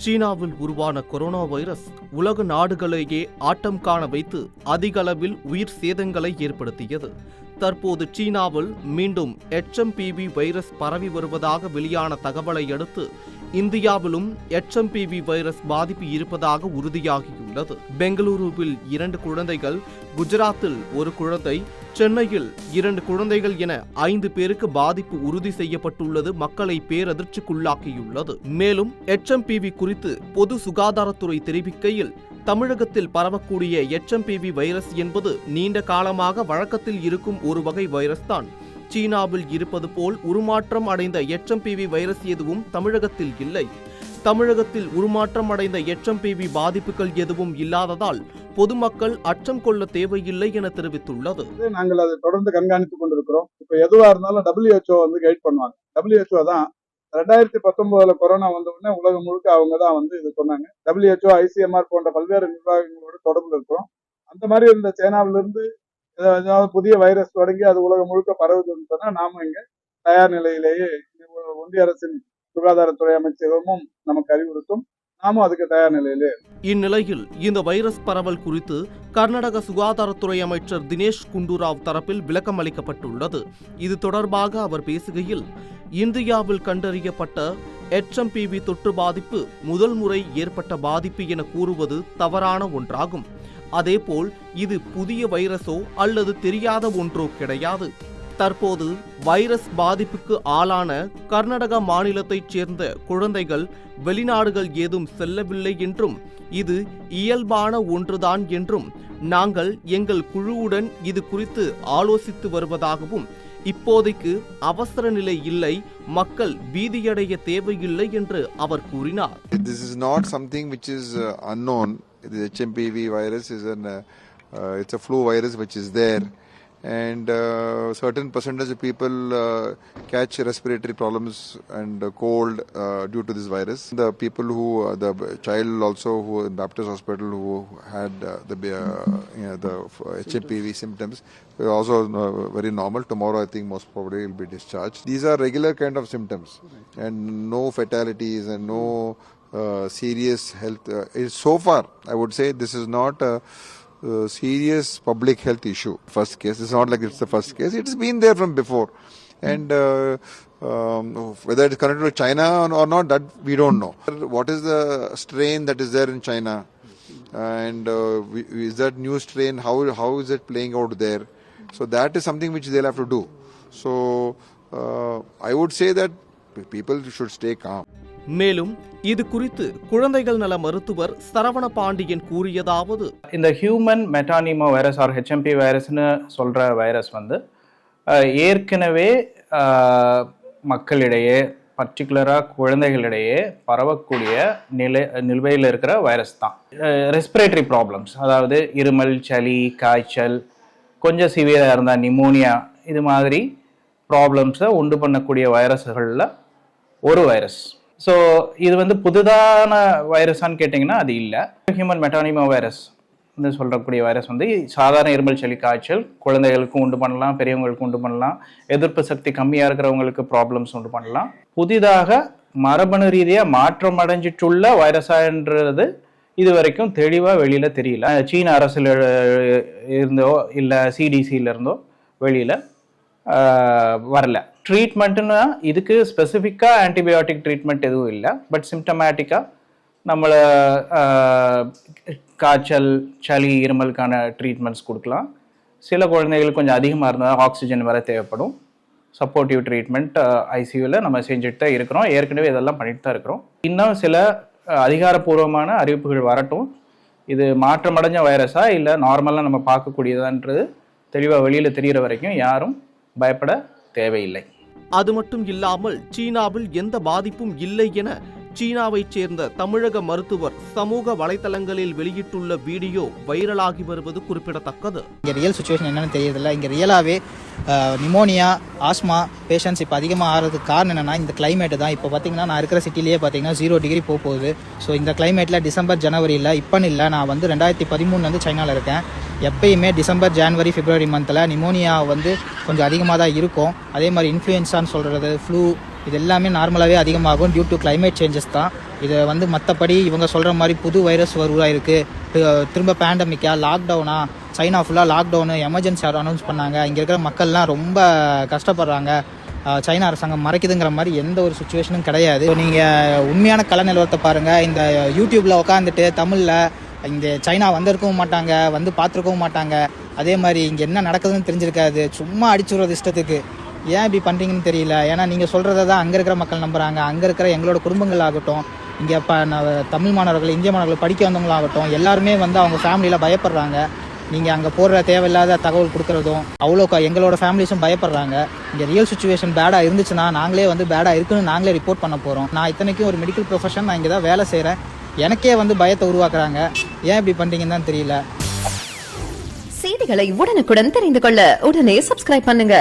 சீனாவில் உருவான corona virus உலக நாடுகளையே ஆட்டம் காண வைத்து அதிக அளவில் உயிர் சேதங்களை ஏற்படுத்தியது. தற்போது சீனாவில் மீண்டும் HMPV வைரஸ் பரவி வருவதாக வெளியான தகவலை அடுத்து இந்தியாவிலும் HMPV வைரஸ் பாதிப்பு இருப்பதாக உறுதியாகியுள்ளது. பெங்களூருவில் 2 குழந்தைகள், குஜராத்தில் 1 குழந்தை, சென்னையில் 2 குழந்தைகள் என 5 பேருக்கு பாதிப்பு உறுதி செய்யப்பட்டுள்ளது மக்களை பேரதிர்ச்சிக்குள்ளாக்கியுள்ளது. மேலும் HMPV குறித்து பொது சுகாதாரத்துறை தெரிவிக்கையில், தமிழகத்தில் பரவக்கூடிய HMPV வைரஸ் என்பது நீண்ட காலமாக வழக்கத்தில் இருக்கும் ஒரு வகை வைரஸ் தான். சீனாவில் இருப்பது போல் உருமாற்றம் அடைந்த HMPV வைரஸ் எதுவும் தமிழகத்தில் இல்லை. தமிழகத்தில் உருமாற்றம் அடைந்த HMPV பாதிப்புகள் எதுவும் இல்லாததால் பொதுமக்கள் அச்சம் கொள்ள தேவையில்லை என தெரிவித்துள்ளது. நாங்கள் அதை தொடர்ந்து கண்காணித்துக் கொண்டிருக்கிறோம். இப்ப எதுவா இருந்தாலும் WHO கைட் பண்ணுவாங்க. WHO தான் 2019 கொரோனா வந்த உடனே உலகம் முழுக்க அவங்க தான் இது சொன்னாங்க. WHO, ICMR போன்ற பல்வேறு நிர்வாகங்களோட தொடர்பு இருக்கிறோம். அந்த மாதிரி இருந்த சைனாவிலிருந்து ஏதாவது புதிய வைரஸ் தொடங்கி அது உலகம் முழுக்க பரவுதுன்னு சொன்னா நாம இங்க தயார் நிலையிலேயே ஒன்றிய அரசின் சுகாதாரத்துறை அமைச்சகமும் நமக்கு அறிவுறுத்தும். நாமும் அதுக்கு தயார் நிலையிலே. இந்நிலையில் இந்த வைரஸ் பரவல் குறித்து கர்நாடக சுகாதாரத்துறை அமைச்சர் தினேஷ் குண்டுராவ் தரப்பில் விளக்கம் அளிக்கப்பட்டுள்ளது. இது தொடர்பாக அவர் பேசுகையில், இந்தியாவில் கண்டறியப்பட்ட HMPV தொற்று பாதிப்பு முதல் முறை ஏற்பட்ட பாதிப்பு என கூறுவது தவறான ஒன்றாகும். அதேபோல் இது புதிய வைரஸோ அல்லது தெரியாத ஒன்றோ கிடையாது. தற்போது வைரஸ் பாதிப்புக்கு ஆளான கர்நாடக மாநிலத்தைச் சேர்ந்த குழந்தைகள் வெளிநாடுகள் ஏதும் செல்லவில்லை என்றும் இது இயல்பான ஒன்றுதான் என்றும் நாங்கள் எங்கள் குழுவுடன் இது குறித்து ஆலோசித்து வருவதாகவும் இப்போதைக்கு அவசர நிலை இல்லை, மக்கள் பீதியடைய தேவையில்லை என்று அவர் கூறினார். This is not something which is unknown. The HMPV virus is it's a flu virus which is there, and certain percentage of people catch respiratory problems and cold due to this virus. The people who the child also who in Baptist Hospital who had the HMPV symptoms were also very normal. Tomorrow I think most probably will be discharged. These are regular kind of symptoms and no fatalities and no serious health. So far I would say this is not a serious public health issue. First case, it's not like it's the first case. It's been there from before, and whether it's connected to China or not, that we don't know. What is the strain that is there in China, and is that new strain? How is it playing out there? So that is something which they'll have to do. So I would say that people should stay calm. மேலும் இது குறித்து குழந்தைகள் நல மருத்துவர் சரவண பாண்டியன் கூறியதாவது, இந்த human மெட்டானிமோ virus R HMPV வைரஸ்னு சொல்ற virus ஏற்கனவே மக்களிடையே பர்டிகுலராக குழந்தைகளிடையே பரவக்கூடிய நிலுவையில் இருக்கிற வைரஸ் தான். ரெஸ்பிரேட்டரி ப்ராப்ளம்ஸ், அதாவது இருமல், சளி, காய்ச்சல், கொஞ்சம் சிவியராக இருந்தால் நிமோனியா, இது மாதிரி ப்ராப்ளம்ஸை உண்டு பண்ணக்கூடிய வைரஸ்களில் ஒரு வைரஸ். ஸோ இது புதுதான வைரஸான்னு கேட்டிங்கன்னா அது இல்லை. ஹியூமன் மெட்டானிமோ வைரஸ் சொல்லக்கூடிய வைரஸ் சாதாரண இருமல், சளி, காய்ச்சல் குழந்தைகளுக்கும் உண்டு பண்ணலாம், பெரியவங்களுக்கும் உண்டு பண்ணலாம், எதிர்ப்பு சக்தி கம்மியாக இருக்கிறவங்களுக்கு ப்ராப்ளம்ஸ் உண்டு பண்ணலாம். புதிதாக மரபணு ரீதியாக மாற்றம் அடைஞ்சிட்டுள்ள வைரஸான்றது இது வரைக்கும் தெளிவாக வெளியில் தெரியல. சீன அரசில் இருந்தோ இல்லை CDCயில் இருந்தோ வெளியில் வரல. ட்ரீட்மெண்ட்டுன்னா இதுக்கு ஸ்பெசிஃபிக்காக ஆன்டிபயோட்டிக் ட்ரீட்மெண்ட் எதுவும் இல்லை. பட் சிம்டமேட்டிக்காக நம்மளை காய்ச்சல், சளி, இருமலுக்கான ட்ரீட்மெண்ட்ஸ் கொடுக்கலாம். சில குழந்தைகளுக்கு கொஞ்சம் அதிகமாக இருந்தால் ஆக்சிஜன் வர தேவைப்படும். சப்போர்ட்டிவ் ட்ரீட்மெண்ட் ICUவில் நம்ம செஞ்சுட்டு தான் இருக்கிறோம். ஏற்கனவே இதெல்லாம் பண்ணிட்டு தான் இருக்கிறோம். இன்னும் சில அதிகாரப்பூர்வமான அறிவிப்புகள் வரட்டும். இது மாற்றமடைஞ்ச வைரஸா இல்லை நார்மலாக நம்ம பார்க்கக்கூடியதான்றது தெளிவாக வெளியில் தெரிகிற வரைக்கும் யாரும் பயப்பட தேவையில்லை. அது மட்டும் இல்லாமல் சீனாவில் எந்த பாதிப்பும் இல்லை என சீனாவைச் சேர்ந்த தமிழக மருத்துவர் சமூக வலைதளங்களில் வெளியிட்டுள்ள வீடியோ வைரலாகி வருவது குறிப்பிடத்தக்கது. இங்கே ரியல் சுச்சுவேஷன் என்னன்னு தெரியறதில்ல. இங்கே ரியலாகவே நிமோனியா, ஆஸ்மா பேஷண்ட்ஸ் இப்போ அதிகமாக ஆகிறதுக்கு காரணம் என்னென்னா இந்த கிளைமேட்டு தான். இப்போ பார்த்தீங்கன்னா நான் இருக்கிற சிட்டிலேயே பார்த்தீங்கன்னா 0 டிகிரி போகுது. ஸோ இந்த கிளைமேட்டில் டிசம்பர், ஜனவரியில் இப்போன்னு இல்லை, நான் 2013 சைனாவில் இருக்கேன். எப்பயுமே டிசம்பர், ஜனவரி, பிப்ரவரி மந்தில் நிமோனியா கொஞ்சம் அதிகமாக தான் இருக்கும். அதே மாதிரி இன்ஃப்ளூயன்ஸான்னு சொல்கிறது, ஃப்ளூ, இது எல்லாமே நார்மலாகவே அதிகமாகும் டியூ டு கிளைமேட் சேஞ்சஸ் தான். இது வந்து மற்றபடி இவங்க சொல்கிற மாதிரி புது வைரஸ் உருவாயிருக்கு, திரும்ப பேண்டமிக்கா, லாக்டவுனா, சைனா ஃபுல்லாக லாக்டவுனு, எமர்ஜென்சி அனௌன்ஸ் பண்ணாங்க, இங்கே இருக்கிற மக்கள்லாம் ரொம்ப கஷ்டப்படுறாங்க, சைனா அரசாங்கம் மறைக்குதுங்கிற மாதிரி எந்த ஒரு சுச்சுவேஷனும் கிடையாது. நீங்கள் உண்மையான கள நிலவரத்தை பாருங்கள். இந்த யூடியூப்பில் உட்காந்துட்டு தமிழில் இங்கே சைனா வந்திருக்கவும் மாட்டாங்க, வந்து பார்த்துருக்கவும் மாட்டாங்க, அதே மாதிரி இங்கே என்ன நடக்குதுன்னு தெரிஞ்சிருக்காது, சும்மா அடிச்சு விடுறது இஷ்டத்துக்கு. ஏன் இப்படி பண்ணுறீங்கன்னு தெரியல. ஏன்னா நீங்கள் சொல்கிறத தான் அங்கே இருக்கிற மக்கள் நம்புகிறாங்க. அங்கே இருக்கிற எங்களோட குடும்பங்கள் ஆகட்டும், இங்கே தமிழ் மாணவர்கள், இந்திய மாணவர்கள் படிக்க வந்தவங்களாகட்டும், எல்லாருமே வந்து அவங்க ஃபேமிலியில் பயப்படுறாங்க. நீங்கள் அங்கே போடுற தேவையில்லாத தகவல் கொடுக்குறதும் அவ்வளோ எங்களோட ஃபேமிலிஸும் பயப்படுறாங்க. இங்கே ரியல் சுச்சுவேஷன் பேடாக இருந்துச்சுன்னா நாங்களே வந்து பேடாக இருக்குன்னு நாங்களே ரிப்போர்ட் பண்ண போகிறோம். நான் இத்தனைக்கும் ஒரு மெடிக்கல் ப்ரொஃபஷன், நான் இங்கே தான் வேலை செய்கிறேன். எனக்கே வந்து பயத்தை உருவாக்குறாங்க. ஏன் இப்படி பண்ணுறீங்கன்னு தான் தெரியல. செய்திகளை உடனுக்குடன் தெரிந்து கொள்ள உடனே சப்ஸ்கிரைப் பண்ணுங்க.